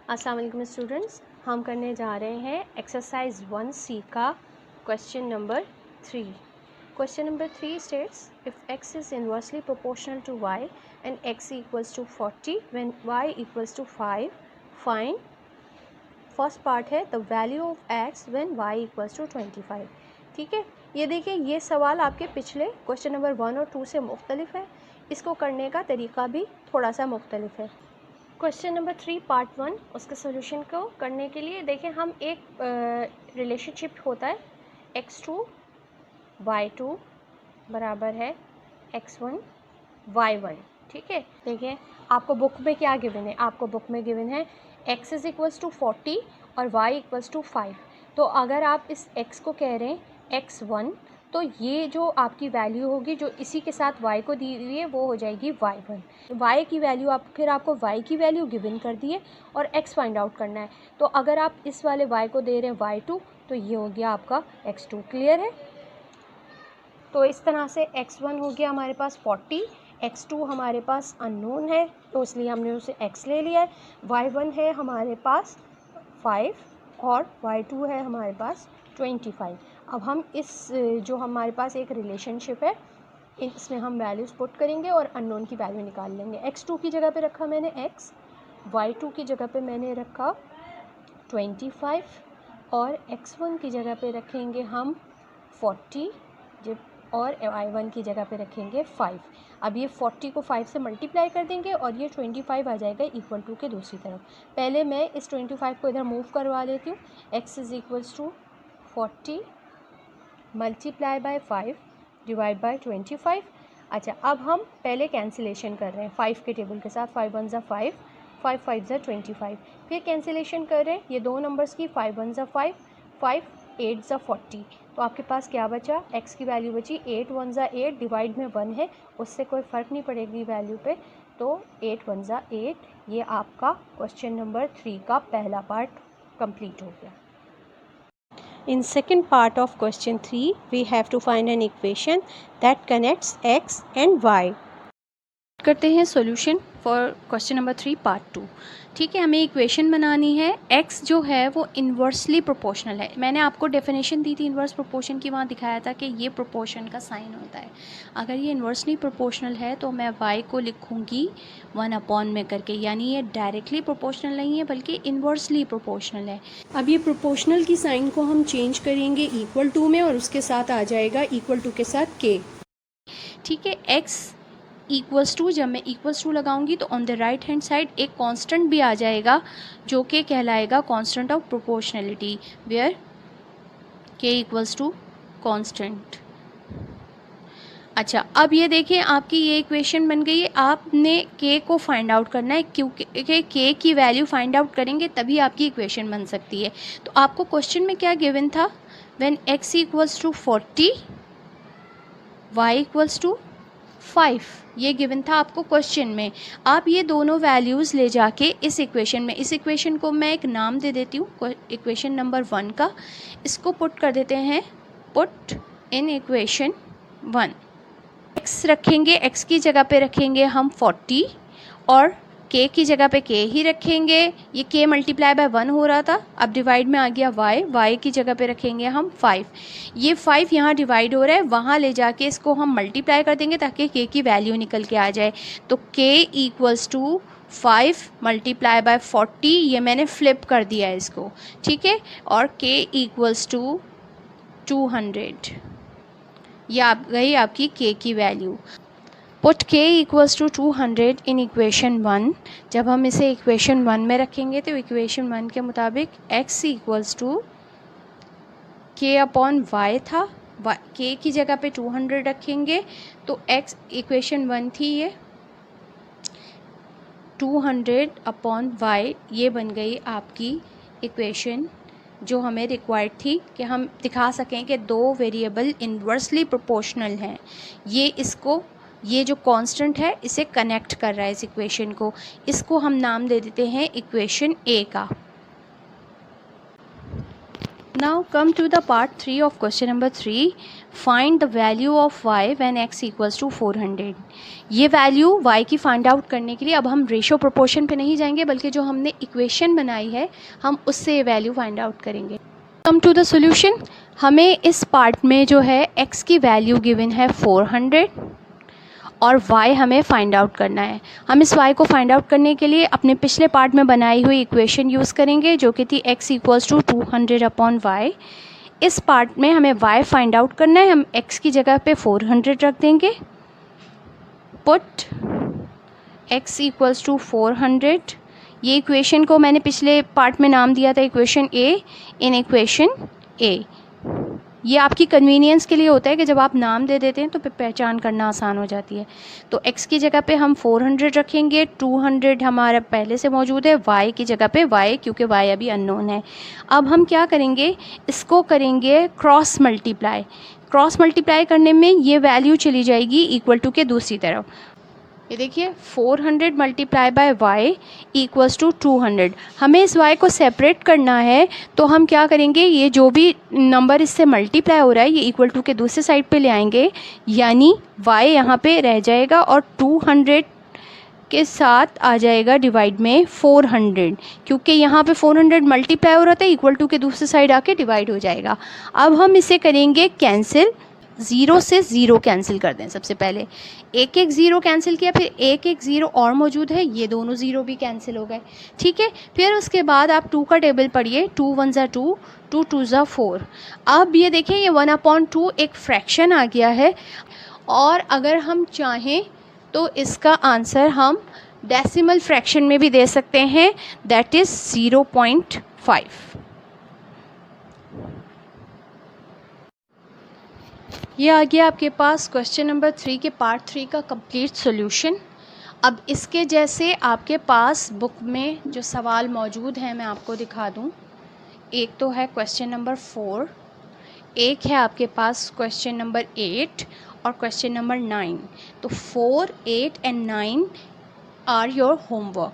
अस्सलाम वालेकुम स्टूडेंट्स, हम करने जा रहे हैं एक्सरसाइज 1C का question number 3। Question number 3 states if x is inversely proportional to y and x equals to 40 when y equals to 5 find. First part है the value of x when y equals to 25। ठीक है, ये देखिए, ये सवाल आपके पिछले question number 1 और 2 से मुख्तलिफ है। इसको करने का तरीका भी थोड़ा सा मुख्तलिफ है। क्वेश्चन नंबर 3 पार्ट 1, उसके सोल्यूशन को करने के लिए देखें, हम एक रिलेशनशिप होता है x2 y2 बराबर है x1 y1। ठीक है, देखिए आपको बुक में क्या गिवन है, आपको बुक में गिवन है x इज़ इक्वल्स टू 40 और y इक्वल्स टू 5। तो अगर आप इस x को कह रहे हैं x1, तो ये जो आपकी वैल्यू होगी जो इसी के साथ y को दी हुई है वो हो जाएगी y1। y की वैल्यू फिर आपको y की वैल्यू गिवन कर दी है और x फाइंड आउट करना है। तो अगर आप इस वाले y को दे रहे हैं y2, तो ये हो गया आपका x2। क्लियर है? तो इस तरह से x1 हो गया हमारे पास 40, x2 हमारे पास अननोन है तो इसलिए हमने उसे x ले लिया है, y1 है हमारे पास 5 और y2 है हमारे पास 25। अब हम इस जो हमारे पास एक रिलेशनशिप है इसमें हम वैल्यूज़ पुट करेंगे और अननोन की वैल्यू निकाल लेंगे। x2 की जगह पे रखा मैंने x, y2 की जगह पे मैंने रखा 25 और x1 की जगह पे रखेंगे हम 40 जब और y1 की जगह पे रखेंगे 5। अब ये 40 को 5 से मल्टीप्लाई कर देंगे और ये 25 आ जाएगा इक्वल टू के दूसरी तरफ। पहले मैं इस 25 को इधर मूव करवा लेती हूँ। x is equals to 40 multiply by 5 divide by 25। अच्छा, अब हम पहले कैंसिलेशन कर रहे हैं 5 के टेबल के साथ। 5 1 ज़ा 5, 5 5 ज़ा 25। फिर कैंसिलेशन कर रहे हैं ये दो नंबर्स की, 5 1 ज़ा 5, 5 8 ज़ा 40। तो आपके पास क्या बचा, x की वैल्यू बची 8 1 ज़ा 8, डिवाइड में 1 है, उससे कोई फ़र्क नहीं पड़ेगी वैल्यू पे। तो 8 1 ज़ा 8। ये आपका क्वेश्चन नंबर 3 का पहला पार्ट कंप्लीट हो गया। In second part of question 3, we have to find an equation that connects x and y. करते हैं solution for question number 3 part 2। ठीक है, हमें इक्वेशन बनानी है। x जो है वो इन्वर्सली प्रोपोर्शनल है। मैंने आपको डेफिनेशन दी थी इन्वर्स प्रोपोर्शन की, वहाँ दिखाया था कि ये प्रोपोर्शन का साइन होता है। अगर ये इन्वर्सली प्रोपोर्शनल है तो मैं y को लिखूँगी 1 में करके, यानी ये डायरेक्टली प्रोपोर्शनल नहीं है बल्कि इन्वर्सली प्रोपोर्शनल है। अब ये प्रोपोर्शनल की साइन को हम चेंज करेंगे इक्वल टू में और उसके साथ आ जाएगा इक्वल टू के साथ k। ठीक है, x इक्वल्स टू, जब मैं इक्वल्स टू लगाऊंगी तो on the right hand side एक कांस्टेंट भी आ जाएगा जो कि कहलाएगा constant of proportionality, where k equals to constant. अच्छा, अब ये देखें आपकी ये इक्वेशन बन गई है। आपने k को फाइंड आउट करना है क्योंकि k की वैल्यू फाइंड आउट करेंगे तभी आपकी इक्वेशन बन सकती है। तो आपको क्वेश्चन में क्या गिवन था, when x equals to 40 y equals to 5, ये गिवन था आपको क्वेश्चन में। आप ये दोनों वैल्यूज़ ले जाके इस इक्वेशन में, इस इक्वेशन को मैं एक नाम दे देती हूँ इक्वेशन नंबर 1 का, इसको पुट कर देते हैं, पुट इन इक्वेशन 1। x रखेंगे, x की जगह पे रखेंगे हम 40 और k की जगह पे k ही रखेंगे। ये k मल्टीप्लाई बाय 1 हो रहा था, अब डिवाइड में आ गया y की जगह पे रखेंगे हम 5। ये 5 यहाँ डिवाइड हो रहा है, वहाँ ले जाके इसको हम मल्टीप्लाई कर देंगे ताकि k की वैल्यू निकल के आ जाए। तो k equals to 5 multiply by 40, ये मैंने फ्लिप कर दिया है इसको। ठीक है, और k इक्वल्स टू 200, ये आप गई आपकी k की value. Put k equals to 200 in equation 1। जब हम इसे इक्वेशन 1 में रखेंगे तो इक्वेशन 1 के मुताबिक x equals to k upon y था, k की जगह पे 200 रखेंगे तो x इक्वेशन 1 थी ये 200 अपॉन y, ये बन गई आपकी इक्वेशन जो हमें रिक्वायर्ड थी कि हम दिखा सकें कि दो वेरिएबल इन्वर्सली प्रोपोर्शनल हैं। ये जो कांस्टेंट है इसे कनेक्ट कर रहा है इस इक्वेशन को। इसको हम नाम दे देते हैं इक्वेशन ए का। Now come to the part 3 of question number 3। Find the value of y when x equals to 400। ये वैल्यू y की फाइंड आउट करने के लिए अब हम रेशो प्रोपोर्शन पे नहीं जाएंगे, बल्कि जो हमने इक्वेशन बनाई है हम उससे ये वैल्यू फाइंड आउट करेंगे। Come to the solution. हमें इस पार्ट में जो है x की वैल्यू गिवन है 400 और y हमें फाइंड आउट करना है। हम इस y को फाइंड आउट करने के लिए अपने पिछले पार्ट में बनाई हुई इक्वेशन यूज़ करेंगे, जो कि थी x इक्वल्स टू 200/y। इस पार्ट में हमें y फाइंड आउट करना है। हम x की जगह पे 400 रख देंगे। Put x equals to 400। ये इक्वेशन को मैंने पिछले पार्ट में नाम दिया था equation a। In equation a, ये आपकी कन्वीनियंस के लिए होता है कि जब आप नाम दे देते हैं तो फिर पहचान करना आसान हो जाती है। तो x की जगह पे हम 400 रखेंगे, 200 हमारा पहले से मौजूद है, y की जगह पे y, क्योंकि y अभी अननोन है। अब हम क्या करेंगे, इसको करेंगे क्रॉस मल्टीप्लाई। क्रॉस मल्टीप्लाई करने में ये वैल्यू चली जाएगी इक्वल टू के दूसरी तरफ। ये देखिए 400 multiply by y equals to 200। हमें इस y को सेपरेट करना है, तो हम क्या करेंगे, ये जो भी नंबर इससे मल्टीप्लाई हो रहा है ये इक्वल टू के दूसरे साइड पे ले आएंगे, यानी y यहाँ पे रह जाएगा और 200 के साथ आ जाएगा डिवाइड में 400, क्योंकि यहाँ पे 400 मल्टीप्लाई हो रहा था, इक्वल टू के दूसरे साइड आके डिवाइड हो जाएगा। अब हम इसे करेंगे कैंसिल। 0 से 0 कैंसिल कर दें। सबसे पहले एक 0 कैंसिल किया, फिर एक 0 और मौजूद है, ये दोनों 0 भी कैंसिल हो गए। ठीक है, फिर उसके बाद आप 2 का टेबल पढ़िए। 2 1 ज़ा 2, 2 2 ज़ा 4। अब ये देखें, ये 1/2 एक फ्रैक्शन आ गया है, और अगर हम चाहें तो इसका आंसर हम डेसिमल फ्रैक्शन में भी दे सकते हैं, दैट इज़ 0.5। ये आ गया आपके पास क्वेश्चन नंबर 3 के पार्ट 3 का कंप्लीट सॉल्यूशन। अब इसके जैसे आपके पास बुक में जो सवाल मौजूद हैं मैं आपको दिखा दूं। एक तो है क्वेश्चन नंबर 4, एक है आपके पास क्वेश्चन नंबर 8 और क्वेश्चन नंबर 9। तो 4, 8 एंड 9 आर योर होमवर्क।